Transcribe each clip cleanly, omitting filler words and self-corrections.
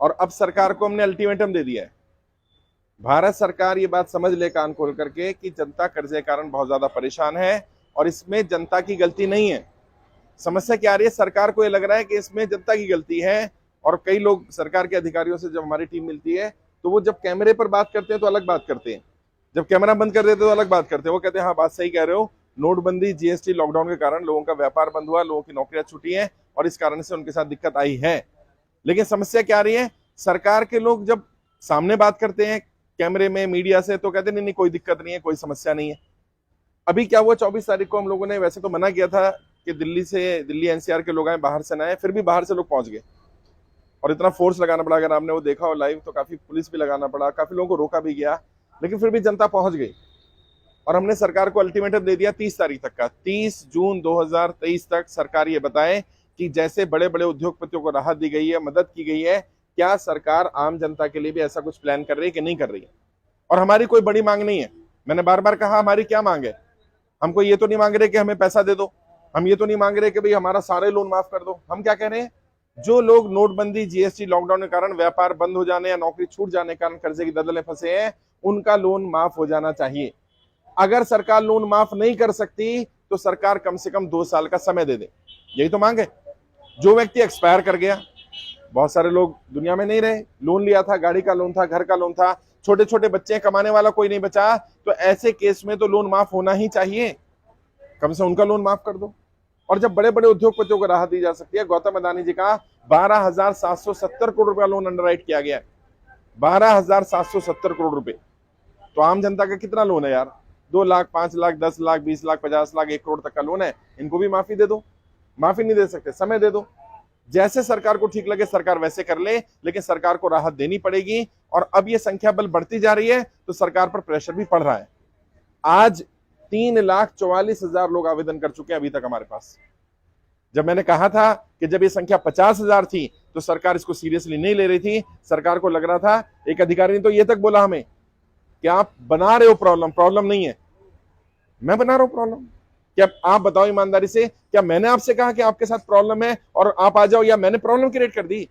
और अब सरकार को हमने अल्टीमेटम दे दिया है। भारत सरकार ये बात समझ ले कान खोल करके कि जनता कर्जे के कारण बहुत ज्यादा परेशान है और इसमें जनता की गलती नहीं है। समस्या क्या आ रही है, सरकार को ये लग रहा है कि इसमें जनता की गलती है। और कई लोग सरकार के अधिकारियों से जब हमारी टीम मिलती है तो वो जब कैमरे पर बात करते हैं तो अलग बात करते हैं, जब कैमरा बंद कर देते तो अलग बात करते हैं। वो कहते हैं हाँ बात सही कह रहे हो, नोटबंदी, जीएसटी, लॉकडाउन के कारण लोगों का व्यापार बंद हुआ, लोगों की नौकरियां छूटी हैं और इस कारण से उनके साथ दिक्कत आई है। लेकिन समस्या क्या आ रही है, सरकार के लोग जब सामने बात करते हैं कैमरे में, मीडिया से, तो कहते नहीं नहीं कोई दिक्कत नहीं है, कोई समस्या नहीं है। अभी क्या हुआ, 24 तारीख को हम लोगों ने वैसे तो मना किया था कि दिल्ली एनसीआर के लोग आए, बाहर से ना आए, फिर भी बाहर से लोग पहुंच गए और इतना फोर्स लगाना पड़ा। अगर आपने वो देखा हो लाइव तो काफी पुलिस भी लगाना पड़ा, काफी लोगों को रोका भी गया, लेकिन फिर भी जनता पहुंच गई। और हमने सरकार को अल्टीमेटम दे दिया 30 तारीख तक का, 30 जून 2023 तक सरकार ये बताए कि जैसे बड़े बड़े उद्योगपतियों को राहत दी गई है, मदद की गई है, क्या सरकार आम जनता के लिए भी ऐसा कुछ प्लान कर रही है कि नहीं कर रही है। और हमारी कोई बड़ी मांग नहीं है, मैंने बार बार कहा हमारी क्या मांग है। हमको ये तो नहीं मांग रहे कि हमें पैसा दे दो, हम ये तो नहीं मांग रहे कि भाई हमारा सारे लोन माफ कर दो। हम क्या कह रहे हैं, जो लोग नोटबंदी, जीएसटी, लॉकडाउन के कारण व्यापार बंद हो जाने या नौकरी छूट जाने के कारण कर्जे की दलदल में फंसे हैं, उनका लोन माफ हो जाना चाहिए। अगर सरकार लोन माफ नहीं कर सकती तो सरकार कम से कम 2 साल का समय दे दे, यही तो मांग है। जो व्यक्ति एक्सपायर कर गया, बहुत सारे लोग दुनिया में नहीं रहे, लोन लिया था, गाड़ी का लोन था, घर का लोन था, छोटे छोटे बच्चे, कमाने वाला कोई नहीं बचा, तो ऐसे केस में तो लोन माफ होना ही चाहिए, कम से उनका लोन माफ कर दो। और जब बड़े बड़े उद्योगपतियों को राहत दी जा सकती है, गौतम अदानी जी का 12,770 करोड़ रुपया लोन अंडरराइट किया गया है, 12,770 करोड़ रुपए। तो आम जनता का कितना लोन है यार, 2 लाख, 5 लाख, 10 लाख, 20 लाख, 50 लाख, 1 करोड़ तक का लोन है, इनको भी माफी दे दो। माफी नहीं दे सकते, समय दे दो, जैसे सरकार को ठीक लगे सरकार वैसे कर ले, लेकिन सरकार को राहत देनी पड़ेगी। और अब ये संख्या बल बढ़ती जा रही है तो सरकार पर प्रेशर भी पड़ रहा है। आज 3,44,000 लोग आवेदन कर चुके हैं अभी तक हमारे पास। जब मैंने कहा था कि जब ये संख्या 50,000 थी तो सरकार इसको सीरियसली नहीं ले रही थी, सरकार को लग रहा था, एक अधिकारी ने तो ये तक बोला हमें कि आप बना रहे हो प्रॉब्लम, प्रॉब्लम नहीं है। मैं बना रहा हूं प्रॉब्लम? क्या आप बताओ ईमानदारी से, क्या मैंने आपसे कहा कि आपके साथ प्रॉब्लम है और आप आ जाओ, या मैंने प्रॉब्लम क्रिएट कर दी?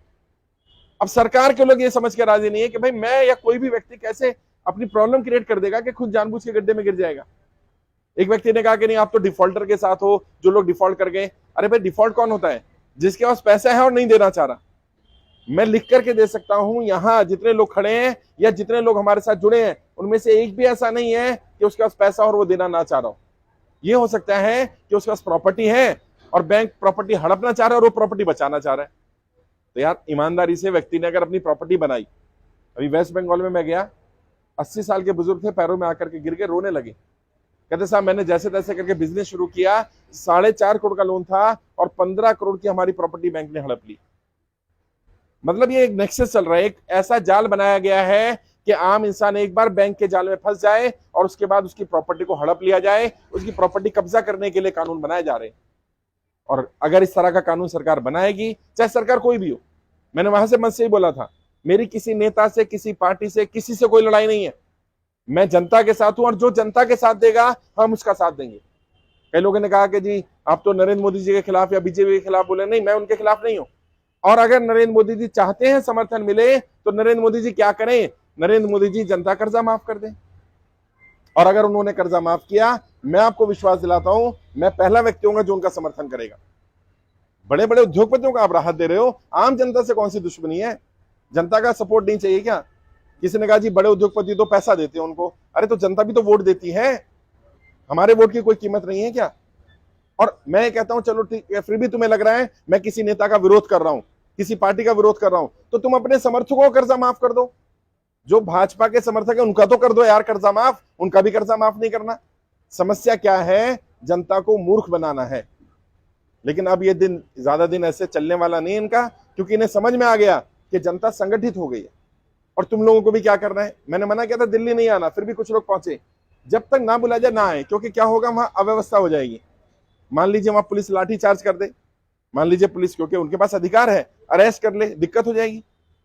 अब सरकार के लोग ये समझ के राजी नहीं है कि भाई मैं या कोई भी व्यक्ति कैसे अपनी प्रॉब्लम क्रिएट कर देगा कि खुद जानबूझ के गड्ढे में गिर जाएगा। एक व्यक्ति ने कहा कि नहीं आप तो डिफॉल्टर के साथ हो, जो लोग डिफॉल्ट कर गए। अरे भाई डिफॉल्ट कौन होता है? जिसके पास पैसा है और नहीं देना चाह रहा। मैं लिख करके दे सकता हूं, यहां जितने लोग खड़े हैं या जितने लोग हमारे साथ जुड़े हैं उनमें से एक भी ऐसा नहीं है कि उसके पास पैसा और वो देना ना चाह रहा हो। ये हो सकता है कि उसके पास प्रॉपर्टी है और बैंक प्रॉपर्टी हड़पना चाह रहा है और वो प्रॉपर्टी बचाना चाह रहा है। तो यार ईमानदारी से व्यक्ति ने अगर अपनी प्रॉपर्टी बनाई, अभी वेस्ट बंगाल में मैं गया, 80 साल के बुजुर्ग थे, पैरों में आकर के गिर के रोने लगे। कहते साहब मैंने जैसे तैसे करके बिजनेस शुरू किया, 4.5 करोड़ का लोन था और 15 करोड़ की हमारी प्रॉपर्टी बैंक ने हड़प ली। मतलब ये एक नेक्सस चल रहा है, एक ऐसा जाल बनाया गया है कि आम इंसान एक बार बैंक के जाल में फंस जाए और उसके बाद उसकी प्रॉपर्टी को हड़प लिया जाए, उसकी प्रॉपर्टी कब्जा करने के लिए कानून बनाए जा रहे हैं। और अगर इस तरह का कानून सरकार बनाएगी, चाहे सरकार कोई भी हो, मैंने वहां से मंच से ही बोला था, मेरी किसी नेता से, किसी पार्टी से, किसी से कोई लड़ाई नहीं है। मैं जनता के साथ हूं और जो जनता के साथ देगा हम उसका साथ देंगे। कई लोगों ने कहा कि जी आप तो नरेंद्र मोदी जी के खिलाफ या बीजेपी के खिलाफ बोले, नहीं, मैं उनके खिलाफ नहीं हूं। और अगर नरेंद्र मोदी जी चाहते हैं समर्थन मिले तो नरेंद्र मोदी जी क्या करें, नरेंद्र मोदी जी जनता कर्जा माफ कर दें। और अगर उन्होंने कर्जा माफ किया, मैं आपको विश्वास दिलाता हूं, मैं पहला व्यक्ति होऊंगा जो उनका समर्थन करेगा। बड़े बड़े उद्योगपतियों को आप राहत दे रहे हो, आम जनता से कौन सी दुश्मनी है? जनता का सपोर्ट नहीं चाहिए क्या? किसी ने कहा जी बड़े उद्योगपति तो पैसा देते हैं उनको, अरे तो जनता भी तो वोट देती है, हमारे वोट की कोई कीमत नहीं है क्या? और मैं कहता हूं चलो ठीक है, फिर भी तुम्हें लग रहा है मैं किसी नेता का विरोध कर रहा हूं, किसी पार्टी का विरोध कर रहा हूं, तो तुम अपने समर्थकों को कर्जा माफ कर दो। जो भाजपा के समर्थक है उनका तो कर दो यार कर्जा माफ, उनका भी कर्जा माफ नहीं करना। समस्या क्या है? जनता को मूर्ख बनाना है। लेकिन अब ये दिन ज्यादा दिन ऐसे चलने वाला नहीं इनका, क्योंकि इन्हें समझ में आ गया कि जनता संगठित हो गई है। और तुम लोगों को भी क्या करना है, मैंने मना किया था दिल्ली नहीं आना, फिर भी कुछ लोग पहुंचे। जब तक ना बुलाया जाए ना आए, क्योंकि क्या होगा, वहां अव्यवस्था हो जाएगी। मान लीजिए वहां पुलिस लाठी चार्ज कर दे, मान लीजिए पुलिस, क्योंकि उनके पास अधिकार है, अरेस्ट कर ले, दिक्कत हो जाएगी।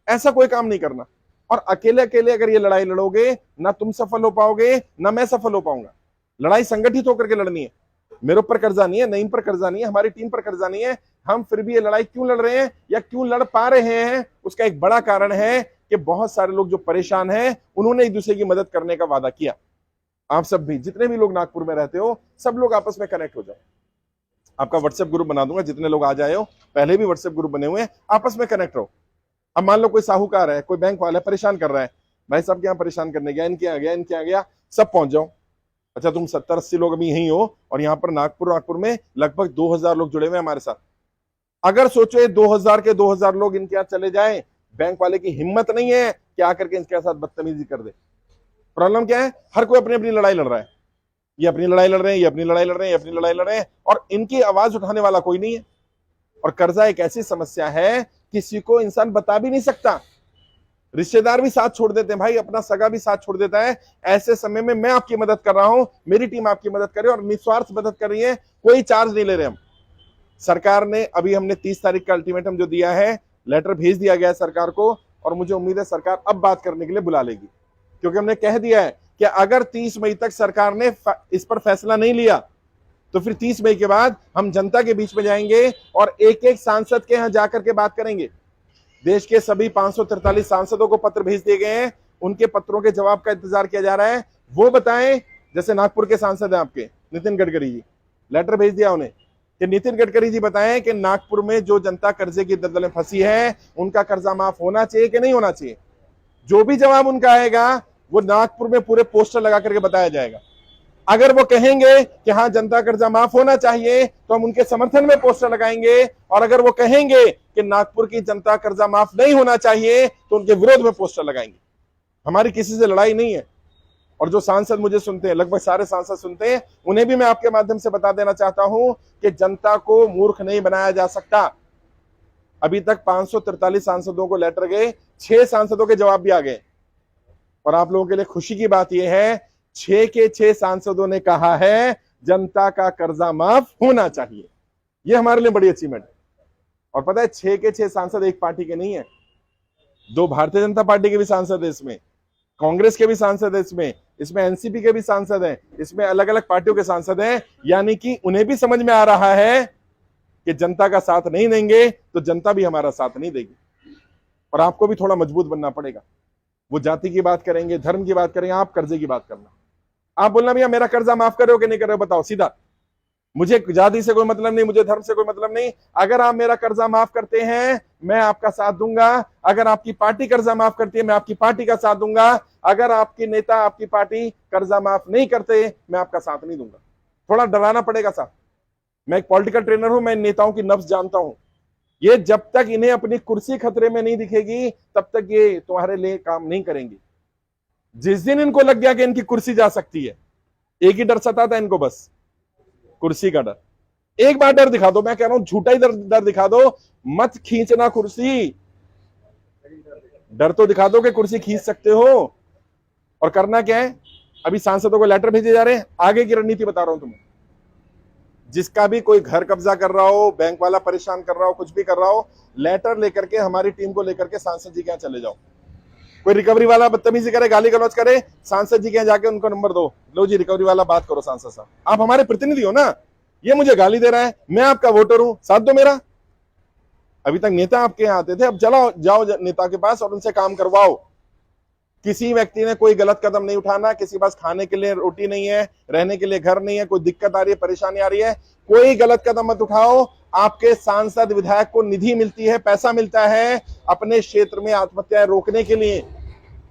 ऐसा कोई काम नहीं करना। और अकेले अकेले अगर ये लड़ाई लड़ोगे, ना तुम सफल हो पाओगे ना मैं सफल हो पाऊंगा। लड़ाई संगठित होकर के लड़नी है। मेरे ऊपर कर्जा नहीं है, नईम पर कर्जा नहीं है, हमारी टीम पर कर्जा नहीं है। हम फिर भी ये लड़ाई क्यों लड़ रहे हैं या क्यों लड़ पा रहे हैं, उसका एक बड़ा कारण है कि बहुत सारे लोग जो परेशान हैं उन्होंने एक दूसरे की मदद करने का वादा किया। आप सब भी, जितने भी लोग नागपुर में रहते हो, सब लोग आपस में कनेक्ट हो जाओ। आपका व्हाट्सएप ग्रुप बना दूंगा, जितने लोग आ जाए हो, पहले भी व्हाट्सएप ग्रुप बने हुए हैं, आपस में कनेक्ट रहो। अब मान लो कोई साहूकार है, कोई बैंक वाला परेशान कर रहा है, भाई साहब के यहाँ परेशान करने गया, इनके यहाँ गया, इनके यहाँ गया, सब पहुंच जाओ। अच्छा, तुम 70-80 लोग अभी यहीं हो और यहाँ पर नागपुर में लगभग 2000 लोग जुड़े हुए हैं हमारे साथ। अगर सोचो 2000 के 2000 लोग इनके यहाँ चले जाएं, बैंक वाले की हिम्मत नहीं है कि आकर के इनके साथ बदतमीजी कर दे। प्रॉब्लम क्या है, हर कोई अपनी अपनी लड़ाई लड़ रहा है, ये अपनी लड़ाई लड़ रहे हैं, ये अपनी लड़ाई लड़ रहे हैं, ये अपनी लड़ाई लड़ रहे हैं, और इनकी आवाज उठाने वाला कोई नहीं है। और कर्जा एक ऐसी समस्या है, किसी को इंसान बता भी नहीं सकता। रिश्तेदार भी साथ छोड़ देते हैं, भाई अपना सगा भी साथ छोड़ देता है। ऐसे समय में मैं आपकी मदद कर रहा हूं, मेरी टीम आपकी मदद कर रही है और निस्वार्थ मदद कर रही है, कोई चार्ज नहीं ले रहे हम। सरकार ने अभी, हमने 30 तारीख का अल्टीमेटम जो दिया है, लेटर भेज दिया गया है सरकार को, और मुझे उम्मीद है सरकार अब बात करने के लिए बुला लेगी, क्योंकि हमने कह दिया है कि अगर 30 मई तक सरकार ने इस पर फैसला नहीं लिया तो फिर 30 मई के बाद हम जनता के बीच में जाएंगे और एक एक सांसद के यहां जाकर के बात करेंगे। देश के सभी 543 सांसदों को पत्र भेज दिए गए हैं, उनके पत्रों के जवाब का इंतजार किया जा रहा है। वो बताएं, जैसे नागपुर के सांसद हैं आपके नितिन गडकरी जी, लेटर भेज दिया उन्हें कि नितिन गडकरी जी बताएं कि नागपुर में जो जनता कर्जे की दलदल में फंसी है, उनका कर्जा माफ होना चाहिए कि नहीं होना चाहिए। जो भी जवाब उनका आएगा वो नागपुर में पूरे पोस्टर लगा करके बताया जाएगा। अगर वो कहेंगे कि हाँ जनता कर्जा माफ होना चाहिए तो हम उनके समर्थन में पोस्टर लगाएंगे, और अगर वो कहेंगे कि नागपुर की जनता कर्जा माफ नहीं होना चाहिए तो उनके विरोध में पोस्टर लगाएंगे। हमारी किसी से लड़ाई नहीं है। और जो सांसद मुझे सुनते हैं, लगभग सारे सांसद सुनते हैं, उन्हें भी मैं आपके माध्यम से बता देना चाहता हूं कि जनता को मूर्ख नहीं बनाया जा सकता। अभी तक 543 सांसदों को लेटर गए, 6 सांसदों के जवाब भी आ गए, और आप लोगों के लिए खुशी की बात यह है 6 के 6 सांसदों ने कहा है जनता का कर्जा माफ होना चाहिए। यह हमारे लिए बड़ी अचीवमेंट है। और पता है 6 के 6 सांसद एक पार्टी के नहीं है, 2 भारतीय जनता पार्टी के भी सांसद है इसमें, कांग्रेस के भी सांसद है इसमें एनसीपी के भी सांसद हैं, इसमें अलग अलग पार्टियों के सांसद हैं। यानी कि उन्हें भी समझ में आ रहा है कि जनता का साथ नहीं देंगे तो जनता भी हमारा साथ नहीं देगी। और आपको भी थोड़ा मजबूत बनना पड़ेगा। वो जाति की बात करेंगे, धर्म की बात करेंगे, आप कर्जे की बात करना। आप बोलना भैया मेरा कर्जा माफ कर रहे हो कि नहीं कर रहे हो, बताओ सीधा। मुझे जाति से कोई मतलब नहीं, मुझे धर्म से कोई मतलब नहीं। अगर आप मेरा कर्जा माफ करते हैं मैं आपका साथ दूंगा, अगर आपकी पार्टी कर्जा माफ करती है मैं आपकी पार्टी का साथ दूंगा, अगर आपके नेता आपकी पार्टी कर्जा माफ नहीं करते मैं आपका साथ नहीं दूंगा। थोड़ा डराना पड़ेगा साथ। मैं एक पॉलिटिकल ट्रेनर हूं, मैं नेताओं की नब्ज जानता हूं। ये जब तक इन्हें अपनी कुर्सी खतरे में नहीं दिखेगी तब तक ये तुम्हारे लिए काम नहीं करेंगे। जिस दिन इनको लग गया कि इनकी कुर्सी जा सकती है, एक ही डर सताता है इनको, बस कुर्सी का डर। एक बार डर दिखा दो, मैं कह रहा हूं झूठा ही डर दिखा दो, मत खींचना कुर्सी, डर तो दिखा दो कि कुर्सी खींच सकते हो। और करना क्या है, अभी सांसदों को लेटर भेजे जा रहे हैं, आगे की रणनीति बता रहा हूं तुम्हें। जिसका भी कोई घर कब्जा कर रहा हो, बैंक वाला परेशान कर रहा हो, कुछ भी कर रहा हो, लेटर लेकर के हमारी टीम को लेकर के सांसद जी के यहाँ चले जाओ। कोई रिकवरी वाला बदतमीजी करे, गाली गलौज करे, सांसद जी के यहाँ जाके उनको नंबर दो, लो जी रिकवरी वाला बात करो सांसद साहब, आप हमारे प्रतिनिधि हो ना, ये मुझे गाली दे रहा है, मैं आपका वोटर हूं, साथ दो मेरा। अभी तक नेता आपके यहाँ आते थे, अब चलो जाओ नेता के पास और उनसे काम करवाओ। किसी व्यक्ति ने कोई गलत कदम नहीं उठाना, किसी के पास खाने के लिए रोटी नहीं है, रहने के लिए घर नहीं है, कोई दिक्कत आ रही है, परेशानी आ रही है, कोई गलत कदम मत उठाओ। आपके सांसद विधायक को निधि मिलती है, पैसा मिलता है अपने क्षेत्र में आत्महत्याएं रोकने के लिए।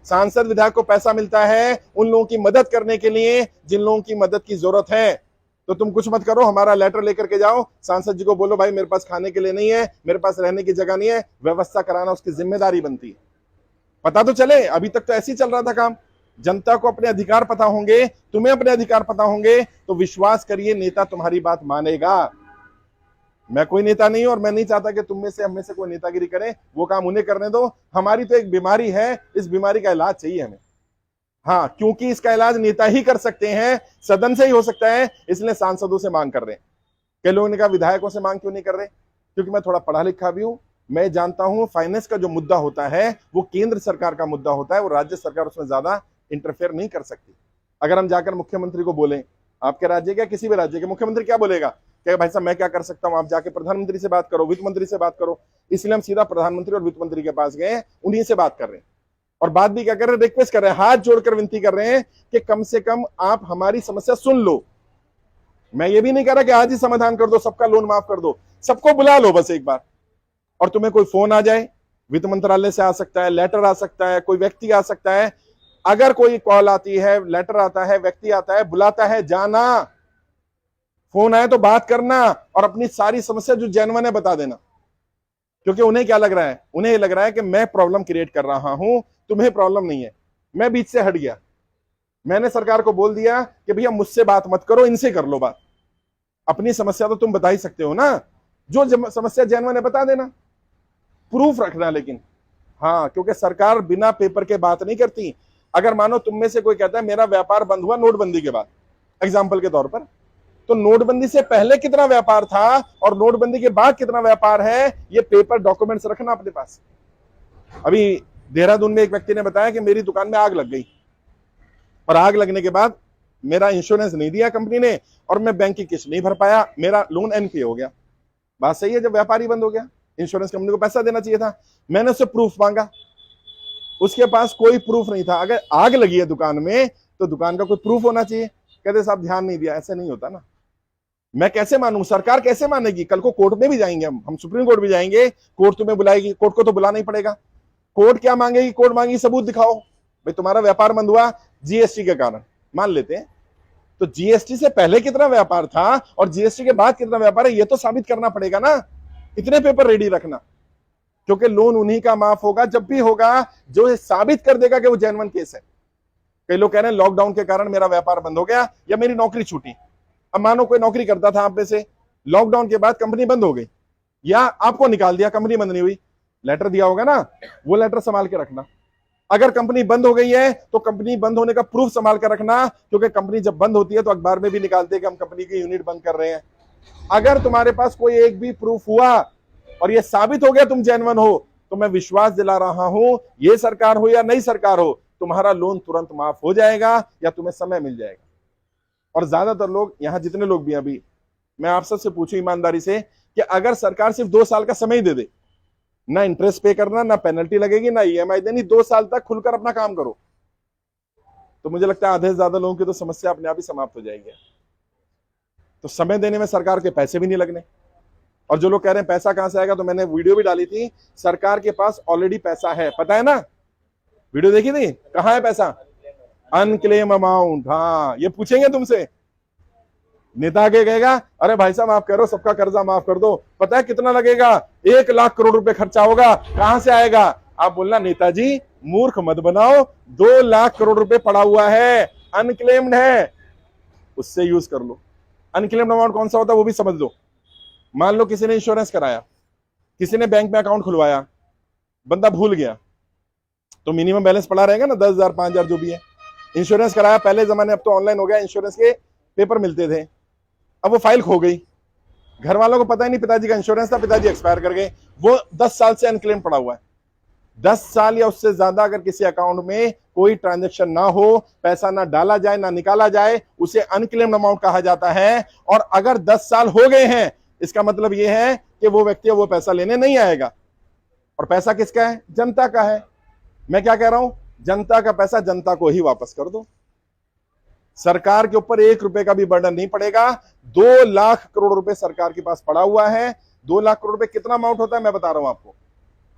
सांसद विधायक को पैसा मिलता है उन लोगों की मदद करने के लिए जिन लोगों की मदद की जरूरत है। तो तुम कुछ मत करो, हमारा लेटर लेकर के जाओ, सांसद जी को बोलो भाई मेरे पास खाने के लिए नहीं है, मेरे पास रहने की जगह नहीं है, व्यवस्था कराना उसकी जिम्मेदारी बनती है। पता तो चले, अभी तक तो ऐसे ही चल रहा था काम। जनता को अपने अधिकार पता होंगे, तुम्हें अपने अधिकार पता होंगे, तो विश्वास करिए नेता तुम्हारी बात मानेगा। मैं कोई नेता नहीं हूं और मैं नहीं चाहता कि तुम में से हम में से कोई नेतागिरी करे, वो काम उन्हें करने दो। हमारी तो एक बीमारी है, इस बीमारी का इलाज चाहिए हमें। हाँ, क्योंकि इसका इलाज नेता ही कर सकते हैं, सदन से ही हो सकता है, इसलिए सांसदों से मांग कर रहे हैं। कई लोगों ने कहा विधायकों से मांग क्यों नहीं कर रहे, क्योंकि मैं थोड़ा पढ़ा लिखा भी हूं, मैं जानता हूं फाइनेंस का जो मुद्दा होता है वो केंद्र सरकार का मुद्दा होता है, वो राज्य सरकार उसमें ज्यादा इंटरफेयर नहीं कर सकती। अगर हम जाकर मुख्यमंत्री को बोलें आपके राज्य का, किसी भी राज्य के मुख्यमंत्री क्या बोलेगा, क्या भाई साहब मैं क्या कर सकता हूं, आप जाके प्रधानमंत्री से बात करो, वित्त मंत्री से बात करो। इसलिए हम सीधा प्रधानमंत्री और वित्त मंत्री के पास गए, उन्हीं से बात कर रहे हैं। और बात भी क्या कर रहे हैं, रिक्वेस्ट कर रहे हैं, हाथ जोड़कर विनती कर रहे हैं कि कम से कम आप हमारी समस्या सुन लो। मैं ये भी नहीं कह रहा कि आज ही समाधान कर दो, सबका लोन माफ कर दो, सबको बुला लो बस एक बार। और तुम्हें कोई फोन आ जाए, वित्त मंत्रालय से आ सकता है, लेटर आ सकता है, कोई व्यक्ति आ सकता है, अगर कोई कॉल आती है, लेटर आता है, व्यक्ति आता है, बुलाता है, जाना, फोन आए तो बात करना और अपनी सारी समस्या जो जेन्युइन है बता देना। क्योंकि उन्हें क्या लग रहा है, उन्हें ये लग रहा है कि मैं प्रॉब्लम क्रिएट कर रहा हूं, तुम्हें प्रॉब्लम नहीं है, मैं बीच से हट गया, मैंने सरकार को बोल दिया कि भैया मुझसे बात मत करो, इनसे कर लो बात, अपनी समस्या तो तुम बता ही सकते हो ना, जो समस्या जेन्युइन है बता देना, प्रूफ रखना। लेकिन हाँ, क्योंकि सरकार बिना पेपर के बात नहीं करती। अगर मानो तुम में से कोई कहता है मेरा व्यापार बंद हुआ नोटबंदी के बाद, एग्जाम्पल के तौर पर, तो नोटबंदी से पहले कितना व्यापार था और नोटबंदी के बाद कितना व्यापार है, ये पेपर डॉक्यूमेंट्स रखना अपने पास। अभी देहरादून में एक व्यक्ति ने बताया कि मेरी दुकान में आग लग गई और आग लगने के बाद मेरा इंश्योरेंस नहीं दिया कंपनी ने और मैं बैंक की किस्त नहीं भर पाया, मेरा लोन एनपीए हो गया। बात सही है, जब व्यापारी बंद हो गया इंश्योरेंस कंपनी को पैसा देना चाहिए था। मैंने उससे प्रूफ मांगा, उसके पास कोई प्रूफ नहीं था। अगर आग लगी है दुकान में तो दुकान का कोई प्रूफ होना चाहिए। कहते साहब ध्यान नहीं दिया, ऐसे नहीं होता ना। मैं कैसे मानूं, सरकार कैसे मानेगी? कल को कोर्ट में भी जाएंगे हम सुप्रीम कोर्ट भी जाएंगे, कोर्ट तुम्हें बुलाएगी, कोर्ट को तो बुलाना ही पड़ेगा। कोर्ट क्या मांगेगी? कोर्ट मांगेगी सबूत दिखाओ, भाई तुम्हारा व्यापार बंद हुआ जीएसटी के कारण, मान लेते हैं, तो जीएसटी से पहले कितना व्यापार था और जीएसटी के बाद कितना व्यापार है, ये तो साबित करना पड़ेगा ना। इतने पेपर रेडी रखना, क्योंकि लोन उन्हीं का माफ होगा जब भी होगा जो साबित कर देगा कि वो जेन्युइन केस है। कई लोग कह रहे हैं लॉकडाउन के कारण मेरा व्यापार बंद हो गया या मेरी नौकरी छूटी। अब मानो कोई नौकरी करता था आप में से, लॉकडाउन के बाद कंपनी बंद हो गई या आपको निकाल दिया, कंपनी बंद नहीं हुई, लेटर दिया होगा ना, वो लेटर संभाल के रखना। अगर कंपनी बंद हो गई है तो कंपनी बंद होने का प्रूफ संभाल कर रखना, क्योंकि कंपनी जब बंद होती है तो अखबार में भी निकालते हैं कि हम कंपनी की यूनिट बंद कर रहे हैं। अगर तुम्हारे पास कोई एक भी प्रूफ हुआ और ये साबित हो गया तुम जेन्युइन हो, तो मैं विश्वास दिला रहा हूं, ये सरकार हो या नई सरकार हो, तुम्हारा लोन तुरंत माफ हो जाएगा या तुम्हें समय मिल जाएगा। और ज्यादातर लोग, यहां जितने लोग भी, अभी मैं आप सबसे पूछूं ईमानदारी से कि अगर सरकार सिर्फ 2 साल का समय दे दे, ना इंटरेस्ट पे करना, ना पेनल्टी लगेगी, ना ईएमआई देनी, 2 साल तक खुलकर अपना काम करो, तो मुझे लगता है आधे से ज्यादा लोगों की तो समस्या अपने आप ही समाप्त हो जाएगी। तो समय देने में सरकार के पैसे भी नहीं लगने। और जो लोग कह रहे हैं पैसा कहां से आएगा, तो मैंने वीडियो भी डाली थी, सरकार के पास ऑलरेडी पैसा है, पता है ना, वीडियो देखी थी, कहां है पैसा? Unclaim amount. हाँ, ये पूछेंगे तुमसे, नेता आगे कहेगा अरे भाई साहब आप कह रहे हो सबका कर्जा माफ कर दो, पता है कितना लगेगा? 1 लाख करोड़ रुपए खर्चा होगा, कहां से आएगा? आप बोलना नेताजी मूर्ख मत बनाओ, 2 लाख करोड़ रुपए पड़ा हुआ है, अनक्लेम्ड है, उससे यूज कर लो। अनक्लेम्ड अमाउंट कौन सा होता है वो भी समझ लो। मान लो किसी ने इंश्योरेंस कराया, किसी ने बैंक में अकाउंट खुलवाया, बंदा भूल गया, तो मिनिमम बैलेंस पड़ा रहेगा ना, 10,000 5,000 जो भी है। इंश्योरेंस कराया पहले जमाने, अब तो ऑनलाइन हो गया, इंश्योरेंस के पेपर मिलते थे, अब वो फाइल खो गई, घर वालों को पता ही नहीं पिताजी का इंश्योरेंस था, पिताजी एक्सपायर कर गए, वो 10 साल से अनक्लेम पड़ा हुआ है। 10 साल या उससे ज्यादा अगर किसी अकाउंट में कोई ट्रांजैक्शन ना हो, पैसा ना डाला जाए ना निकाला जाए, उसे अनक्लेम्ड अमाउंट कहा जाता है। और अगर 10 साल हो गए हैं, इसका मतलब यह है कि वो व्यक्ति वो पैसा लेने नहीं आएगा। और पैसा किसका है? जनता का है। मैं क्या कह रहा हूं, जनता का पैसा जनता को ही वापस कर दो, सरकार के ऊपर 1 रुपए का भी बर्डन नहीं पड़ेगा। 2 लाख करोड़ रुपए सरकार के पास पड़ा हुआ है। 2 लाख करोड़ रुपए कितना अमाउंट होता है मैं बता रहा हूं आपको।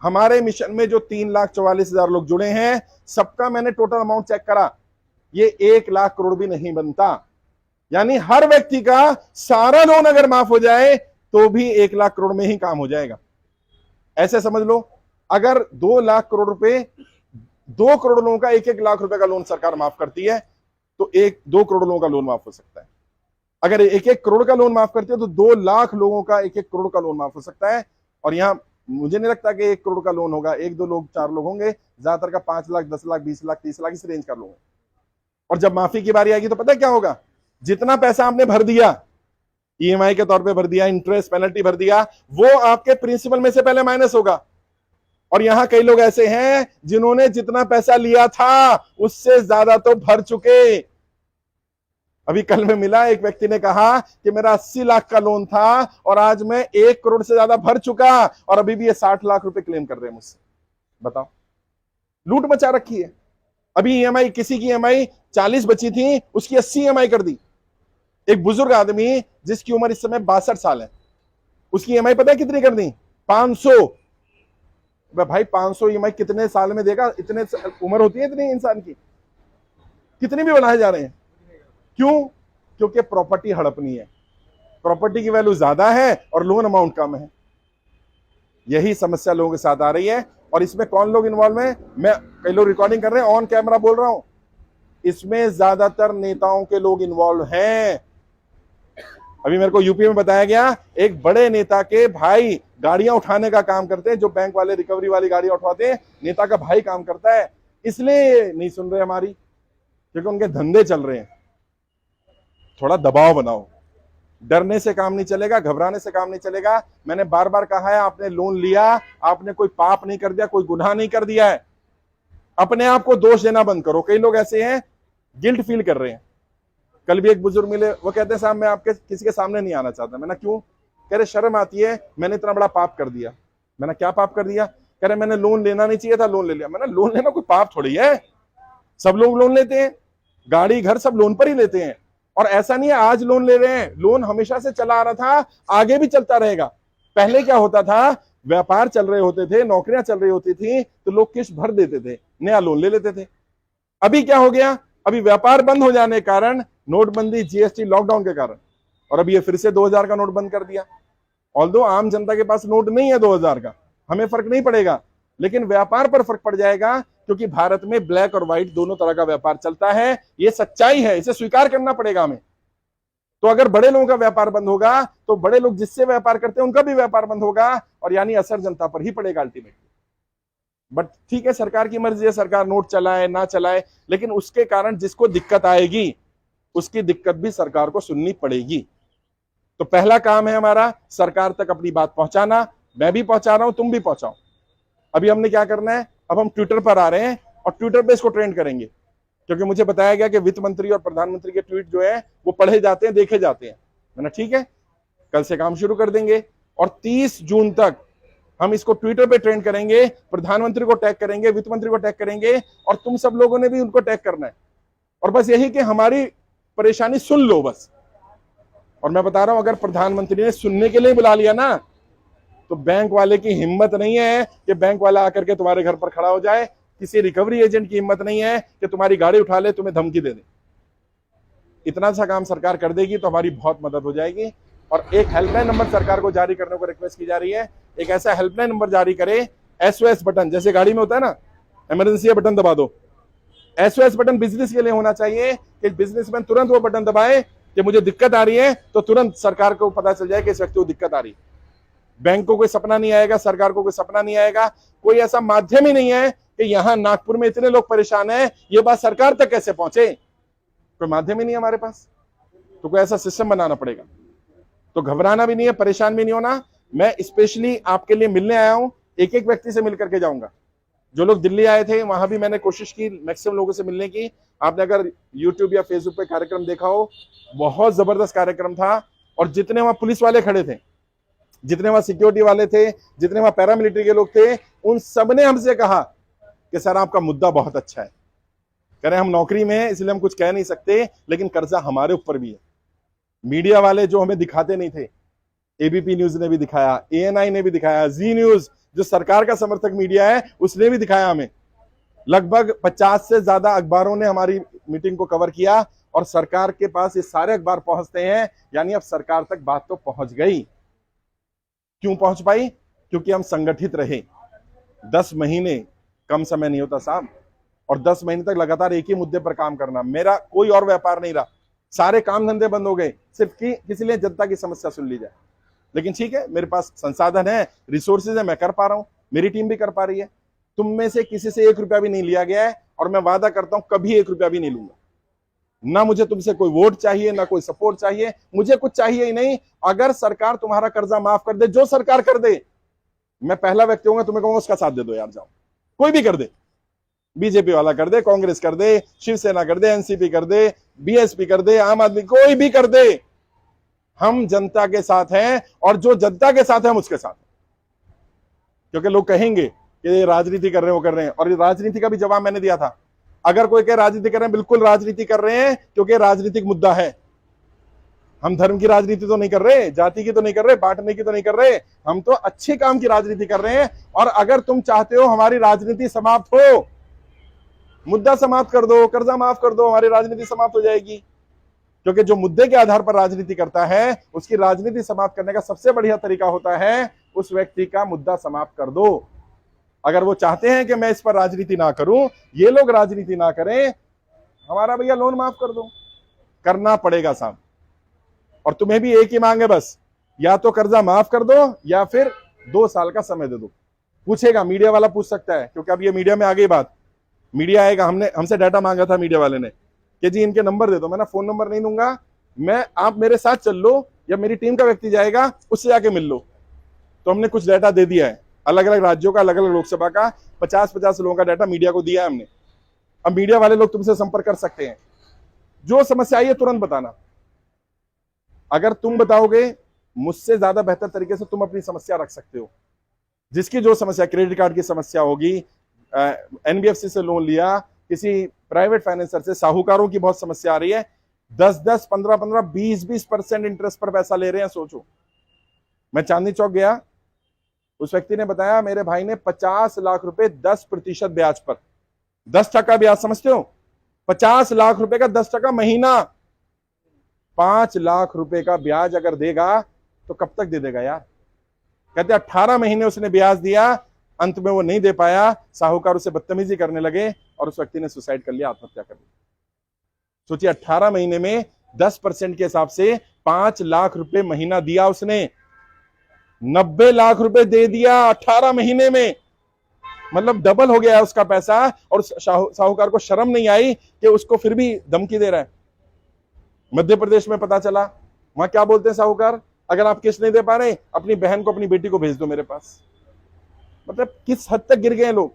हमारे मिशन में जो 3,44,000 लोग जुड़े हैं, सबका मैंने टोटल अमाउंट चेक करा, ये 1 लाख करोड़ भी नहीं बनता। यानी हर व्यक्ति का सारा लोन अगर माफ हो जाए तो भी 1 लाख करोड़ में ही काम हो जाएगा। ऐसे समझ लो, अगर 2 लाख करोड़ रुपए, 2 करोड़ लोगों का 1-1 लाख रुपए का लोन सरकार माफ करती है, तो 1-2 करोड़ लोगों का लोन माफ हो सकता है। अगर 1-1 करोड़ का लोन माफ करती है तो 2 लाख लोगों का 1-1 करोड़ का लोन माफ हो सकता है। और यहां मुझे नहीं लगता कि 1 करोड़ का लोन होगा, 1-2 लोग, 4 लोग होंगे, ज्यादातर का 5 लाख, 10 लाख, 20 लाख, 30 लाख, इस रेंज का लोन। और जब माफी की बारी आएगी तो पता है क्या होगा? जितना पैसा आपने भर दिया, ईएमआई के तौर पे भर दिया, इंटरेस्ट पेनल्टी भर दिया, वो आपके प्रिंसिपल में से पहले माइनस होगा। और यहां कई लोग ऐसे हैं जिन्होंने जितना पैसा लिया था उससे ज्यादा तो भर चुके। अभी कल में मिला, एक व्यक्ति ने कहा कि मेरा 80 लाख का लोन था और आज मैं 1 करोड़ से ज्यादा भर चुका और अभी भी ये 60 लाख रुपए क्लेम कर रहे हैं मुझसे। बताओ, लूट मचा रखी है। अभी ईएमआई, किसी की ईएमआई 40 बची थी, उसकी 80 ईएमआई कर दी। एक बुजुर्ग आदमी जिसकी उम्र इस समय 62 साल है, उसकी ईएमआई पता है कितनी कर दी? 500। भाई 500 ईएमआई कितने साल में देगा? इतने उम्र होती है इतनी इंसान की, कितने भी बनाए जा रहे हैं। क्यों? क्योंकि प्रॉपर्टी हड़पनी है, प्रॉपर्टी की वैल्यू ज्यादा है और लोन अमाउंट कम है। यही समस्या लोगों के साथ आ रही है। और इसमें कौन लोग इन्वॉल्व हैं? मैं, कई लोग रिकॉर्डिंग कर रहे हैं, ऑन कैमरा बोल रहा हूं, इसमें ज्यादातर नेताओं के लोग इन्वॉल्व हैं। अभी मेरे को यूपी में बताया गया, एक बड़े नेता के भाई गाड़ियां उठाने का काम करते हैं, जो बैंक वाले रिकवरी वाली गाड़ियां उठवाते हैं, नेता का भाई काम करता है। इसलिए नहीं सुन रहे हमारी, क्योंकि उनके धंधे चल रहे हैं। थोड़ा दबाव बनाओ, डरने से काम नहीं चलेगा, घबराने से काम नहीं चलेगा। मैंने बार बार कहा है, आपने लोन लिया, आपने कोई पाप नहीं कर दिया, कोई गुनाह नहीं कर दिया है। अपने आप को दोष देना बंद करो। कई लोग ऐसे हैं, गिल्ट फील कर रहे हैं। कल भी एक बुजुर्ग मिले, वो कहते हैं साहब मैं आपके किसी के सामने नहीं आना चाहता। मैंने क्यों? कह रहे शर्म आती है, मैंने इतना बड़ा पाप कर दिया। मैंने क्या पाप कर दिया? कह रहे मैंने लोन लेना नहीं चाहिए था, लोन ले लिया। मैंने लोन लेना कोई पाप थोड़ी है, सब लोग लोन लेते हैं, गाड़ी घर सब लोन पर ही लेते हैं। और ऐसा नहीं है आज लोन ले रहे हैं, लोन हमेशा से चला आ रहा था, आगे भी चलता रहेगा। पहले क्या होता था, व्यापार चल रहे होते थे, नौकरियां चल रही होती थी, तो लोग किस्त भर देते थे, नया लोन ले लेते थे। अभी क्या हो गया? अभी व्यापार बंद हो जाने के कारण, नोटबंदी, जीएसटी, लॉकडाउन के कारण, और अभी ये फिर से 2000 का नोट बंद कर दिया। ऑल्दो आम जनता के पास नोट नहीं है 2000 का, हमें फर्क नहीं पड़ेगा, लेकिन व्यापार पर फर्क पड़ जाएगा, क्योंकि भारत में ब्लैक और व्हाइट दोनों तरह का व्यापार चलता है। ये सच्चाई है, इसे स्वीकार करना पड़ेगा हमें। तो अगर बड़े लोगों का व्यापार बंद होगा, तो बड़े लोग जिससे व्यापार करते हैं उनका भी व्यापार बंद होगा, और यानी असर जनता पर ही पड़ेगा अल्टीमेटली। बट ठीक है, सरकार की मर्जी है, सरकार नोट चलाए ना चलाए, लेकिन उसके कारण जिसको दिक्कत आएगी, उसकी दिक्कत भी सरकार को सुननी पड़ेगी। तो पहला काम है हमारा, सरकार तक अपनी बात पहुंचाना। मैं भी पहुंचा रहा हूं, तुम भी पहुंचाओ। अभी हमने क्या करना है, अब हम ट्विटर पर आ रहे हैं और ट्विटर पे इसको ट्रेंड करेंगे, क्योंकि मुझे बताया गया कि वित्त मंत्री और प्रधानमंत्री के ट्वीट जो है वो पढ़े जाते हैं, देखे जाते हैं। मैंने ठीक है, कल से काम शुरू कर देंगे और 30 जून तक हम इसको ट्विटर पे ट्रेंड करेंगे। प्रधानमंत्री को टैग करेंगे, वित्त मंत्री को टैग करेंगे, और तुम सब लोगों ने भी उनको टैग करना है। और बस यही कि हमारी परेशानी सुन लो बस। और मैं बता रहा हूं, अगर प्रधानमंत्री ने सुनने के लिए बुला लिया ना, तो बैंक वाले की हिम्मत नहीं है कि बैंक वाला आकर के तुम्हारे घर पर खड़ा हो जाए। किसी रिकवरी एजेंट की हिम्मत नहीं है कि तुम्हारी गाड़ी उठा ले, तुम्हें धमकी दे दे। इतना सा काम सरकार कर देगी तो हमारी बहुत मदद हो जाएगी। और एक हेल्पलाइन नंबर सरकार को जारी करने को रिक्वेस्ट की जा रही है। एक ऐसा हेल्पलाइन नंबर जारी करे, SOS बटन, जैसे गाड़ी में होता है ना, इमरजेंसी बटन दबा दो। SOS बटन बिजनेस के लिए होना चाहिए कि बिजनेसमैन तुरंत वो बटन दबाए कि मुझे दिक्कत आ रही है, तो तुरंत सरकार को पता चल जाए कि इस व्यक्ति को दिक्कत आ रही है। बैंक को कोई सपना नहीं आएगा, सरकार को कोई सपना नहीं आएगा, कोई ऐसा माध्यम ही नहीं है कि यहां नागपुर में इतने लोग परेशान हैं, ये बात सरकार तक कैसे पहुंचे। कोई माध्यम ही नहीं है हमारे पास, तो कोई ऐसा सिस्टम बनाना पड़ेगा। तो घबराना भी नहीं है, परेशान भी नहीं होना। मैं स्पेशली आपके लिए मिलने आया हूं, एक एक व्यक्ति से मिलकर के जाऊंगा। जो लोग दिल्ली आए थे वहां भी मैंने कोशिश की मैक्सिमम लोगों से मिलने की। आपने अगर यूट्यूब या फेसबुक पे कार्यक्रम देखा हो, बहुत जबरदस्त कार्यक्रम था। और जितने वहां पुलिस वाले खड़े थे, जितने वहां सिक्योरिटी वाले थे, जितने वहां पैरामिलिट्री के लोग थे, उन सबने हमसे कहा कि सर आपका मुद्दा बहुत अच्छा है। कह रहे हम नौकरी में हैं इसलिए हम कुछ कह नहीं सकते, लेकिन कर्जा हमारे ऊपर भी है। मीडिया वाले जो हमें दिखाते नहीं थे, एबीपी न्यूज ने भी दिखाया, ANI ने भी दिखाया, जी न्यूज जो सरकार का समर्थक मीडिया है उसने भी दिखाया हमें। लगभग 50 से ज्यादा अखबारों ने हमारी मीटिंग को कवर किया, और सरकार के पास ये सारे अखबार पहुंचते हैं, यानी अब सरकार तक बात तो पहुंच गई। क्यों पहुंच पाई? क्योंकि हम संगठित रहे। 10 महीने कम समय नहीं होता साहब, और 10 महीने तक लगातार एक ही मुद्दे पर काम करना। मेरा कोई और व्यापार नहीं रहा, सारे काम धंधे बंद हो गए, सिर्फ कि किसी लिए जनता की समस्या सुन ली जाए। लेकिन ठीक है, मेरे पास संसाधन है, रिसोर्सेज है, मैं कर पा रहा हूं, मेरी टीम भी कर पा रही है। तुम में से किसी से 1 रुपया भी नहीं लिया गया है, और मैं वादा करता हूं कभी 1 रुपया भी नहीं लूंगा। ना मुझे तुमसे कोई वोट चाहिए, ना कोई सपोर्ट चाहिए, मुझे कुछ चाहिए ही नहीं। अगर सरकार तुम्हारा कर्जा माफ कर दे, जो सरकार कर दे, मैं पहला व्यक्ति होऊंगा तुम्हें कहूंगा उसका साथ दे दो यार, जाओ, कोई भी कर दे। बीजेपी वाला कर दे, कांग्रेस कर दे, शिवसेना कर दे, एनसीपी कर दे, बीएसपी कर दे, आम आदमी, कोई भी कर दे, हम जनता के साथ हैं और जो जनता के साथ है हम उसके साथ हैं। क्योंकि लोग कहेंगे कि ये राजनीति कर रहे हैं, वो कर रहे हैं, और राजनीति का भी जवाब मैंने दिया था। अगर कोई कहे राजनीति कर रहे हैं, बिल्कुल राजनीति कर रहे हैं, क्योंकि राजनीतिक मुद्दा है। हम धर्म की राजनीति तो नहीं कर रहे, जाति की तो नहीं कर रहे, बांटने की तो नहीं कर रहे, हम तो अच्छे काम की राजनीति कर रहे हैं। और अगर तुम चाहते हो हमारी राजनीति समाप्त हो, मुद्दा समाप्त कर दो, कर्जा माफ कर दो, हमारी राजनीति समाप्त हो जाएगी। क्योंकि जो मुद्दे के आधार पर राजनीति करता है, उसकी राजनीति समाप्त करने का सबसे बढ़िया तरीका होता है उस व्यक्ति का मुद्दा समाप्त कर दो। अगर वो चाहते हैं कि मैं इस पर राजनीति ना करूं, ये लोग राजनीति ना करें, हमारा भैया लोन माफ कर दो, करना पड़ेगा साहब। और तुम्हें भी एक ही मांग है बस, या तो कर्जा माफ कर दो या फिर 2 साल का समय दे दो। पूछेगा, मीडिया वाला पूछ सकता है, क्योंकि अब ये मीडिया में आ गई बात, मीडिया आएगा। हमसे डाटा मांगा था मीडिया वाले ने कि जी इनके नंबर दे दो। मैंने फोन नंबर नहीं दूंगा, मैं, आप मेरे साथ चल लो या मेरी टीम का व्यक्ति जाएगा, उससे जाके मिल लो। तो हमने कुछ डाटा दे दिया है, अलग अलग राज्यों का, अलग अलग लोकसभा का 50-50 लोगों का डाटा मीडिया को दिया है हमने। अब मीडिया वाले लोग तुमसे संपर्क कर सकते हैं, जो समस्या आई है तुरंत बताना। अगर तुम बताओगे, मुझसे ज्यादा बेहतर तरीके से तुम अपनी समस्या रख सकते हो। जिसकी जो समस्या, क्रेडिट कार्ड की समस्या होगी, एनबीएफसी से लोन लिया, किसी प्राइवेट फाइनेंसर से, साहूकारों की बहुत समस्या आ रही है, 10-10, 15-15, 20-20% इंटरेस्ट पर पैसा ले रहे हैं। सोचो, मैं चांदनी चौक गया, उस व्यक्ति ने बताया मेरे भाई ने 50 लाख रुपए 10% ब्याज पर, 10% ब्याज, समझते हो? 50 लाख रुपए का 10% महीना, 5 लाख रुपए का ब्याज अगर देगा तो कब तक दे देगा यार? कहते 18 महीने उसने ब्याज दिया, अंत में वो नहीं दे पाया, साहूकार उसे बदतमीजी करने लगे और उस व्यक्ति ने सुसाइड कर लिया, आत्महत्या कर ली। सोचिए, 18 महीने में 10% के हिसाब से 5 लाख रुपए महीना दिया उसने, 90 लाख रुपए दे दिया 18 महीने में, मतलब डबल हो गया उसका पैसा। और साहूकार को शर्म नहीं आई कि उसको फिर भी धमकी दे रहा है। मध्य प्रदेश में पता चला, वहां क्या बोलते हैं साहूकार, अगर आप किस्त नहीं दे पा रहे, अपनी बहन को, अपनी बेटी को भेज दो मेरे पास। मतलब किस हद तक गिर गए लोग।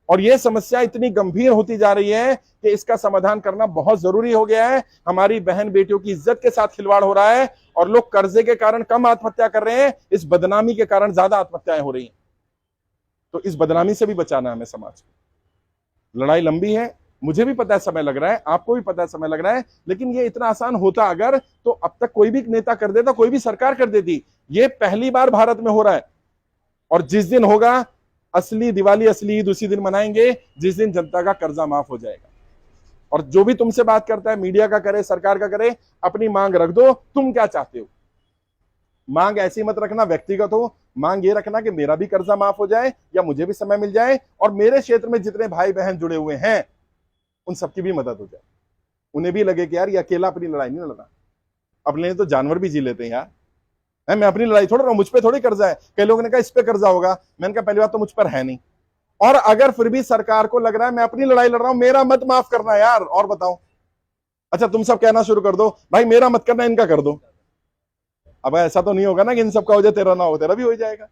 और यह समस्या इतनी गंभीर होती जा रही है कि इसका समाधान करना बहुत जरूरी हो गया है। हमारी बहन बेटियों की इज्जत के साथ खिलवाड़ हो रहा है और लोग कर्जे के कारण कम आत्महत्या कर रहे हैं, इस बदनामी के कारण ज्यादा आत्महत्याएं हो रही हैं। तो इस बदनामी से भी बचाना है हमें समाज को। लड़ाई लंबी है, मुझे भी पता है समय लग रहा है, आपको भी पता है समय लग रहा है, लेकिन ये इतना आसान होता अगर, तो अब तक कोई भी नेता कर देता, कोई भी सरकार कर देती। ये पहली बार भारत में हो रहा है। और जिस दिन होगा असली दिवाली, असली ईद उसी दिन मनाएंगे जिस दिन जनता का कर्जा माफ हो जाएगा। और जो भी तुमसे बात करता है, मीडिया का करे, सरकार का करे, अपनी मांग रख दो, तुम क्या चाहते हो। मांग ऐसी मत रखना व्यक्तिगत हो, मांग ये रखना कि मेरा भी कर्जा माफ हो जाए या मुझे भी समय मिल जाए और मेरे क्षेत्र में जितने भाई बहन जुड़े हुए हैं उन सबकी भी मदद हो जाए। उन्हें भी लगे कि यार ये अकेला अपनी लड़ाई नहीं लड़ रहा, अपने लिए तो जानवर भी जी लेते हैं यार, मैं अपनी लड़ाई थोड़ा रहा हूं, मुझ पे थोड़ी कर्जा है। कई लोगों ने कहा इस पे कर्जा होगा, मैंने कहा पहली बात तो मुझ पर है नहीं, और अगर फिर भी सरकार को लग रहा है मैं अपनी लड़ाई लड़ रहा हूं, मेरा मत माफ करना यार, और बताओ। अच्छा, तुम सब कहना शुरू कर दो भाई मेरा मत करना, इनका कर दो। अब ऐसा तो नहीं होगा ना कि इन सबका हो जाए, तेरा ना हो, तेरा भी हो जाएगा।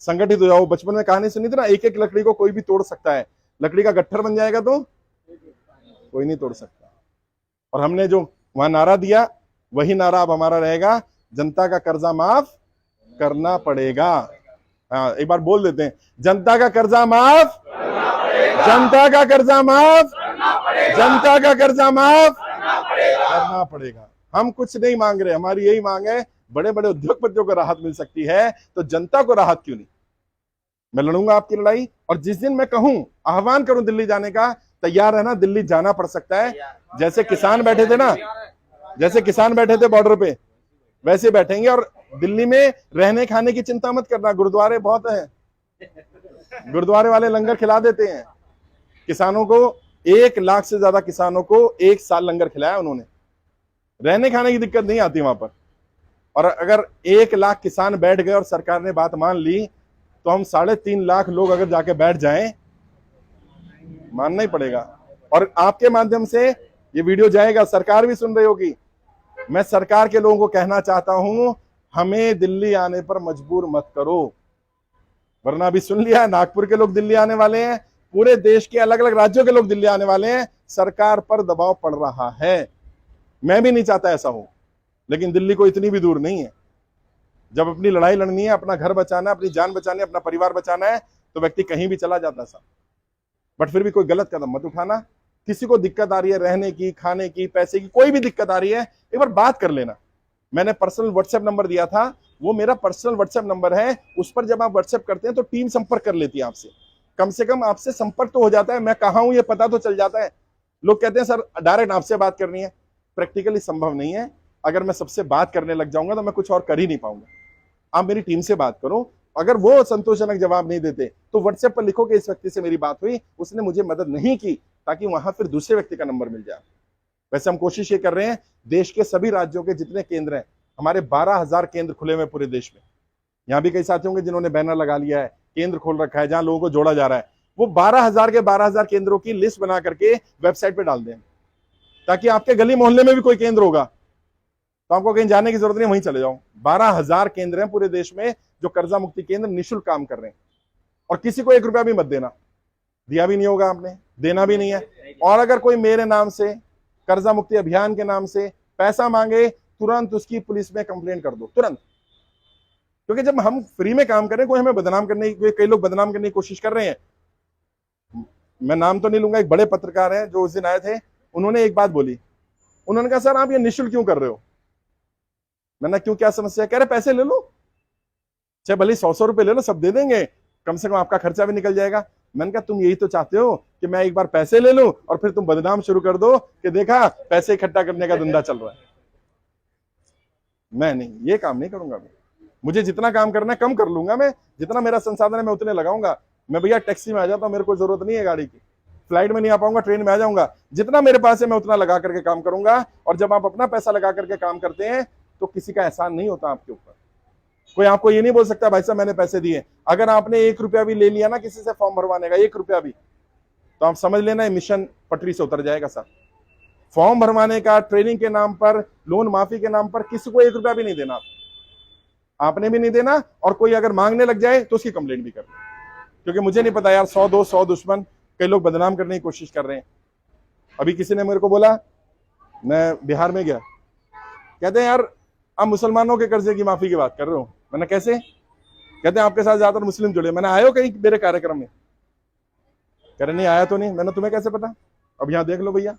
संगठित हो जाओ। बचपन में कहानी सुनी थी ना, एक एक लकड़ी को कोई भी तोड़ सकता है, लकड़ी का गट्ठर बन जाएगा तो कोई नहीं तोड़ सकता। और हमने जो वहां नारा दिया वही नारा अब हमारा रहेगा, जनता का कर्जा माफ करना पड़ेगा। हाँ, एक बार बोल देते हैं, जनता का कर्जा माफ, जनता का कर्जा माफ, जनता का कर्जा माफ करना पड़ेगा। हम कुछ नहीं मांग रहे, हमारी यही मांग है, बड़े बड़े उद्योगपतियों को राहत मिल सकती है तो जनता को राहत क्यों नहीं। मैं लड़ूंगा आपकी लड़ाई, और जिस दिन मैं कहूं, आह्वान करूं दिल्ली जाने का, तैयार रहना, दिल्ली जाना पड़ सकता है। जैसे किसान बैठे थे ना, जैसे किसान बैठे थे बॉर्डर पे, वैसे बैठेंगे। और दिल्ली में रहने खाने की चिंता मत करना, गुरुद्वारे बहुत हैं, गुरुद्वारे वाले लंगर खिला देते हैं किसानों को। 1 लाख से ज्यादा किसानों को 1 साल लंगर खिलाया उन्होंने, रहने खाने की दिक्कत नहीं आती वहां पर। और अगर 1 लाख किसान बैठ गए और सरकार ने बात मान ली, तो हम 3.5 लाख लोग अगर जाके बैठ जाएं, मानना ही पड़ेगा। और आपके माध्यम से ये वीडियो जाएगा, सरकार भी सुन रही होगी। मैं सरकार के लोगों को कहना चाहता हूं, हमें दिल्ली आने पर मजबूर मत करो, वरना अभी सुन लिया नागपुर के लोग दिल्ली आने वाले हैं, पूरे देश के अलग अलग राज्यों के लोग दिल्ली आने वाले हैं। सरकार पर दबाव पड़ रहा है। मैं भी नहीं चाहता ऐसा हो, लेकिन दिल्ली को इतनी भी दूर नहीं है। जब अपनी लड़ाई लड़नी है, अपना घर बचाना है, अपनी जान बचानी है, अपना परिवार बचाना है, तो व्यक्ति कहीं भी चला जाता है। बट फिर भी कोई गलत कदम मत उठाना। किसी को दिक्कत आ रही है रहने की, खाने की, पैसे की, कोई भी दिक्कत आ रही है, एक बार बात कर लेना। मैंने पर्सनल व्हाट्सएप नंबर दिया था, वो मेरा पर्सनल व्हाट्सएप नंबर है। उस पर जब आप व्हाट्सएप करते हैं तो टीम संपर्क कर लेती है आपसे। कम से कम आपसे संपर्क तो हो जाता है, मैं कहाँ हूं ये पता तो चल जाता है। लोग कहते हैं सर डायरेक्ट आपसे बात करनी है, प्रैक्टिकली संभव नहीं है। अगर मैं सबसे बात करने लग जाऊंगा तो मैं कुछ और कर ही नहीं पाऊंगा। आप मेरी टीम से बात करो, अगर वो संतोषजनक जवाब नहीं देते तो व्हाट्सएप पर लिखो कि इस व्यक्ति से मेरी बात हुई, उसने मुझे मदद नहीं की, ताकि वहां फिर दूसरे व्यक्ति का नंबर मिल जाए। वैसे हम कोशिश ये कर रहे हैं, देश के सभी राज्यों के जितने केंद्र हैं, हमारे 12,000 केंद्र खुले हुए पूरे देश में। यहाँ भी कई साथी होंगे जिन्होंने बैनर लगा लिया है, केंद्र खोल रखा है जहां लोगों को जोड़ा जा रहा है। वो 12,000 के 12,000 केंद्रों की लिस्ट बना करके वेबसाइट पे डाल दें, ताकि आपके गली मोहल्ले में भी कोई केंद्र होगा तो आपको कहीं जाने की जरूरत नहीं, वहीं चले जाओ। 12,000 केंद्र हैं पूरे देश में जो कर्जा मुक्ति केंद्र निःशुल्क काम कर रहे हैं। और किसी को 1 रुपया भी मत देना, दिया भी नहीं होगा आपने, देना भी नहीं है। और अगर कोई मेरे नाम से कर्जा मुक्ति अभियान के नाम से पैसा मांगे, तुरंत उसकी पुलिस में कंप्लेंट कर दो, तुरंत। क्योंकि जब हम फ्री में काम करें, कोई हमें बदनाम करने की, कई लोग बदनाम करने की कोशिश कर रहे हैं। मैं नाम तो नहीं लूंगा, एक बड़े पत्रकार हैं जो उस दिन आए थे, उन्होंने एक बात बोली। उन्होंने कहा सर आप ये निःशुल्क क्यों कर रहे हो? मैंने क्यों, क्या समस्या है? कह रहे पैसे ले लो, चाहे भले 100 रुपए ले लो, सब दे देंगे, कम से कम आपका खर्चा भी निकल जाएगा। मैंने कहा तुम यही तो चाहते हो कि मैं एक बार पैसे ले लूं और फिर तुम बदनाम शुरू कर दो कि देखा पैसे इकट्ठा करने का धंधा चल रहा है। मैं नहीं, ये काम नहीं करूंगा। मुझे जितना काम करना है कम कर लूंगा, मैं जितना मेरा संसाधन है मैं उतने लगाऊंगा। मैं भैया टैक्सी में आ जाता हूं, मेरे को जरूरत नहीं है गाड़ी की, फ्लाइट में नहीं आ पाऊंगा, ट्रेन में आ जाऊंगा। जितना मेरे पास है मैं उतना लगा करके काम करूंगा। और जब आप अपना पैसा लगा करके काम करते हैं तो किसी का एहसान नहीं होता आपके ऊपर। कोई आपको ये नहीं बोल सकता भाई साहब मैंने पैसे दिए। अगर आपने 1 रुपया भी ले लिया ना किसी से फॉर्म भरवाने का, 1 रुपया भी, तो आप समझ लेना मिशन पटरी से उतर जाएगा सर। फॉर्म भरवाने का, ट्रेनिंग के नाम पर, लोन माफी के नाम पर किसी को 1 रुपया भी नहीं देना, आपने भी नहीं देना। और कोई अगर मांगने लग जाए तो उसकी कंप्लेंट भी करना, क्योंकि मुझे नहीं पता यार, 100 दोस्त 100 दुश्मन, कई लोग बदनाम करने की कोशिश कर रहे हैं। अभी किसी ने मेरे को बोला, मैं बिहार में गया, कहते हैं यार आप मुसलमानों के कर्जे की माफी की बात कर रहे हो। मैंने कैसे? कहते हैं आपके साथ ज्यादातर मुस्लिम जुड़े। मैंने आए हो कहीं मेरे कार्यक्रम में? कह रहे नहीं आया तो नहीं। मैंने तुम्हें कैसे पता? अब यहां देख लो भैया,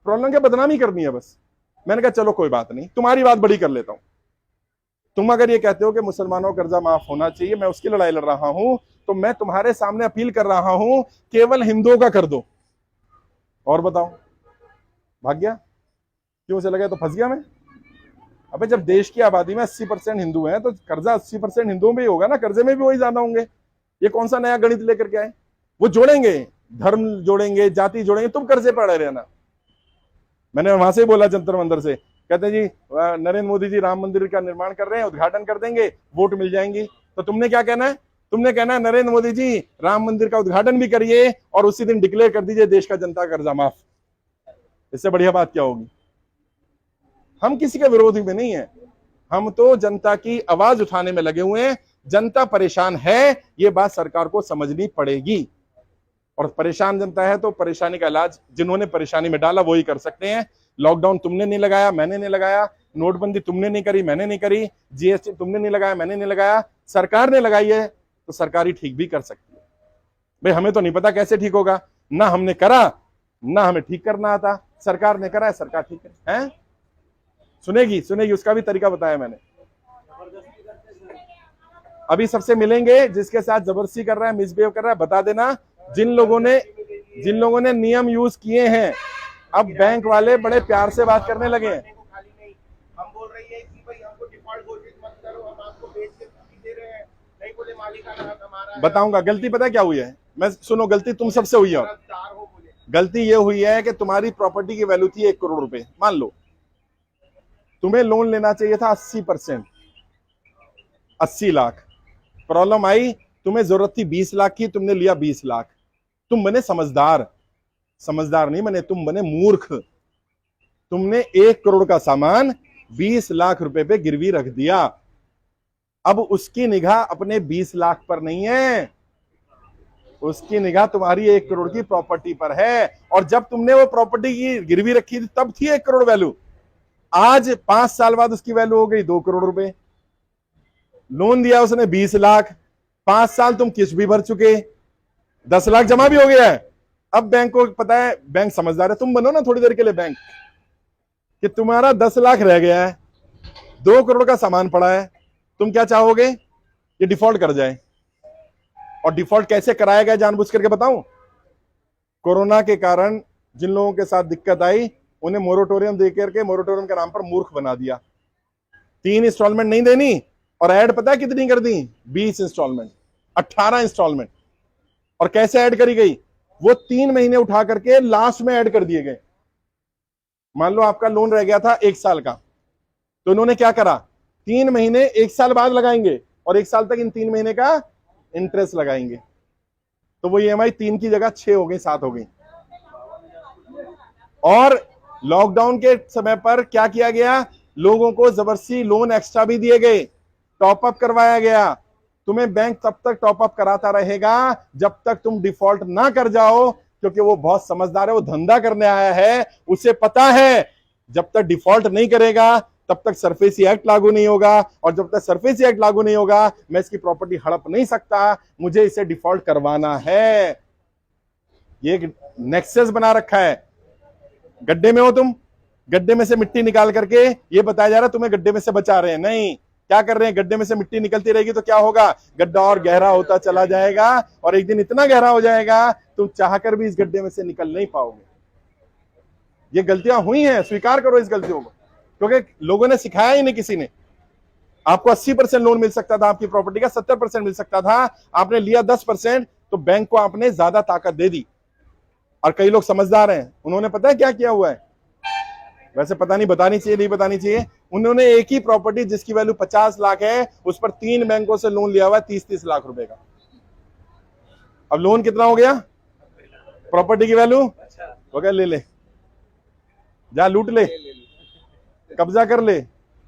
प्रॉब्लम क्या, बदनामी करनी है बस। मैंने कहा चलो कोई बात नहीं, तुम्हारी बात बड़ी कर लेता हूं। तुम अगर ये कहते हो कि मुसलमानों का कर्जा माफ होना चाहिए, मैं उसकी लड़ाई लड़ रहा हूं, तो मैं तुम्हारे सामने अपील कर रहा हूं केवल हिंदुओं का कर दो। और बताओ, भाग गया? क्यों चला गया? तो फंस गया मैं। अबे जब देश की आबादी में 80% हिंदू हैं तो कर्जा 80% हिंदुओं में ही होगा ना, कर्जे में भी वही ज्यादा होंगे। ये कौन सा नया गणित लेकर के आए? वो जोड़ेंगे, धर्म जोड़ेंगे, जाति जोड़ेंगे, तुम कर्जे पड़े रहना। मैंने वहां से बोला जंतर मंदिर से, कहते जी नरेंद्र मोदी जी राम मंदिर का निर्माण कर रहे हैं, उद्घाटन कर देंगे, वोट मिल जाएंगी। तो तुमने क्या कहना है? तुमने कहना है नरेंद्र मोदी जी राम मंदिर का उद्घाटन भी करिए और उसी दिन डिक्लेयर कर दीजिए देश का जनता कर्जा माफ। इससे बढ़िया बात क्या होगी? हम किसी के विरोधी में नहीं है, हम तो जनता की आवाज उठाने में लगे हुए हैं। जनता परेशान है, ये बात सरकार को समझनी पड़ेगी। और परेशान जनता है तो परेशानी का इलाज जिन्होंने परेशानी में डाला वही कर सकते हैं। लॉकडाउन तुमने नहीं लगाया, मैंने नहीं लगाया, नोटबंदी तुमने नहीं करी, मैंने नहीं करी, जीएसटी तुमने नहीं लगाया, मैंने नहीं लगाया, सरकार ने लगाई है, तो सरकार ही ठीक भी कर सकती है। भाई हमें तो नहीं पता कैसे ठीक होगा, ना हमने करा ना हमें ठीक करना आता, सरकार ने करा है, सरकार ठीक है, सुनेगी सुनेगी, उसका भी तरीका बताया मैंने। अभी सबसे मिलेंगे, जिसके साथ जबरदस्ती कर रहा है, मिसबिहेव कर रहा है, बता देना। जिन लोगों ने नियम यूज किए हैं, अब बैंक वाले बड़े प्यार से बात करने लगे हैं। हम बोल रही है कि भाई हमको डिफॉल्ट घोषित मत करो, हम आपको बेच के दे रहे हैं, नहीं बोले मालिकाना हक हमारा है। बताऊंगा गलती पता क्या हुई है, मैं सुनो, गलती तुम सबसे हुई है। गलती ये हुई है कि तुम्हारी प्रॉपर्टी की वैल्यू थी 1 करोड़ रुपए, मान लो तुम्हें लोन लेना चाहिए था 80%, 80 लाख। प्रॉब्लम आई, तुम्हें जरूरत थी 20 लाख की, तुमने लिया 20 लाख। तुम बने समझदार, समझदार नहीं बने, तुम बने मूर्ख। तुमने 1 करोड़ का सामान 20 लाख रुपए पे गिरवी रख दिया। अब उसकी निगाह अपने 20 लाख पर नहीं है, उसकी निगाह तुम्हारी 1 करोड़ की प्रॉपर्टी पर है, और जब तुमने वो प्रॉपर्टी की गिरवी रखी थी तब थी 1 करोड़ वैल्यू। आज 5 साल बाद उसकी वैल्यू हो गई 2 करोड़ रुपए। लोन दिया उसने 20 लाख, 5 साल तुम किस्त भी भर चुके, 10 लाख जमा भी हो गया है। अब बैंक को पता है, बैंक समझदार है, तुम बनो ना थोड़ी देर के लिए बैंक, कि तुम्हारा 10 लाख रह गया है, 2 करोड़ का सामान पड़ा है, तुम क्या चाहोगे? ये डिफॉल्ट कर जाए। और डिफॉल्ट कैसे कराया गया जानबूझ करके बताऊं? कोरोना के कारण जिन लोगों के साथ दिक्कत आई उन्हें मोरेटोरियम दे करके मोरेटोरियम के नाम पर मूर्ख बना दिया। 3 इंस्टॉलमेंट नहीं देनी, और ऐड पता है कितनी कर दी? 20 इंस्टॉलमेंट, 18 इंस्टॉलमेंट। और कैसे ऐड करी गई? वो 3 महीने उठा करके लास्ट में ऐड कर दिए गए। मान लो आपका लोन रह गया था 1 साल का, तो इन्होंने क्या करा, 3 महीने 1 साल बाद लगाएंगे, और 1 साल तक इन 3 महीने का इंटरेस्ट लगाएंगे। तो वो ईएमआई 3 की जगह 6 हो गई, 7 हो गई। और लॉकडाउन के समय पर क्या किया गया? लोगों को जबरदस्ती लोन एक्स्ट्रा भी दिए गए, टॉपअप करवाया गया। तुम्हें बैंक तब तक टॉपअप कराता रहेगा जब तक तुम डिफॉल्ट ना कर जाओ, क्योंकि वो बहुत समझदार है, वो धंधा करने आया है, उसे पता है जब तक डिफॉल्ट नहीं करेगा तब तक सरफेसी एक्ट लागू नहीं होगा, और जब तक सरफेसी एक्ट लागू नहीं होगा मैं इसकी प्रॉपर्टी हड़प नहीं सकता, मुझे इसे डिफॉल्ट करवाना है। ये एक नेक्सस बना रखा है। गड्ढे में हो तुम, गड्ढे में से मिट्टी निकाल करके ये बताया जा रहा है तुम्हें गड्ढे में से बचा रहे हैं, नहीं। क्या कर रहे हैं? गड्ढे में से मिट्टी निकलती रहेगी तो क्या होगा? गड्ढा और गहरा होता चला जाएगा, और एक दिन इतना गहरा हो जाएगा तुम चाहकर भी इस गड्ढे में से निकल नहीं पाओगे। ये गलतियां हुई हैं, स्वीकार करो इस गलतियों को, क्योंकि लोगों ने सिखाया ही नहीं किसी ने। आपको 80% लोन मिल सकता था आपकी प्रॉपर्टी का, 70% मिल सकता था, आपने लिया 10%, तो बैंक को आपने ज्यादा ताकत दे दी। और कई लोग समझदार हैं, उन्होंने पता है क्या किया हुआ है, वैसे पता नहीं बतानी चाहिए नहीं बतानी चाहिए, उन्होंने एक ही प्रॉपर्टी जिसकी वैल्यू 50 लाख है उस पर 3 बैंकों से लोन लिया हुआ है 30-30 लाख रुपए का। अब लोन कितना हो गया? प्रॉपर्टी की वैल्यू हो गया, ले ले जा, लूट ले, कब्जा कर ले।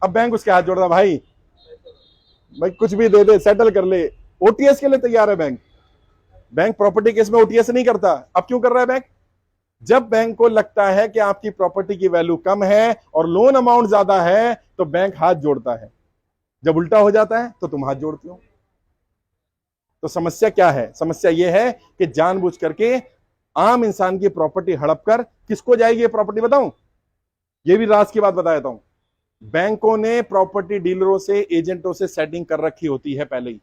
अब बैंक उसके हाथ जोड़ रहा, भाई भाई कुछ भी दे दे, सेटल कर ले। ओटीएस के लिए तैयार है बैंक। बैंक प्रॉपर्टी केस में ओटीएस नहीं करता। अब क्यों कर रहा है बैंक? जब बैंक को लगता है कि आपकी प्रॉपर्टी की वैल्यू कम है और लोन अमाउंट ज्यादा है तो बैंक हाथ जोड़ता है। जब उल्टा हो जाता है तो तुम हाथ जोड़ते हो। तो समस्या क्या है? समस्या यह है कि जानबूझ करके आम इंसान की प्रॉपर्टी हड़प कर किसको जाएगी ये प्रॉपर्टी? बताऊं, ये भी राज की बात बता देता हूं। बैंकों ने प्रॉपर्टी डीलरों से, एजेंटों से सेटिंग कर रखी होती है पहले ही।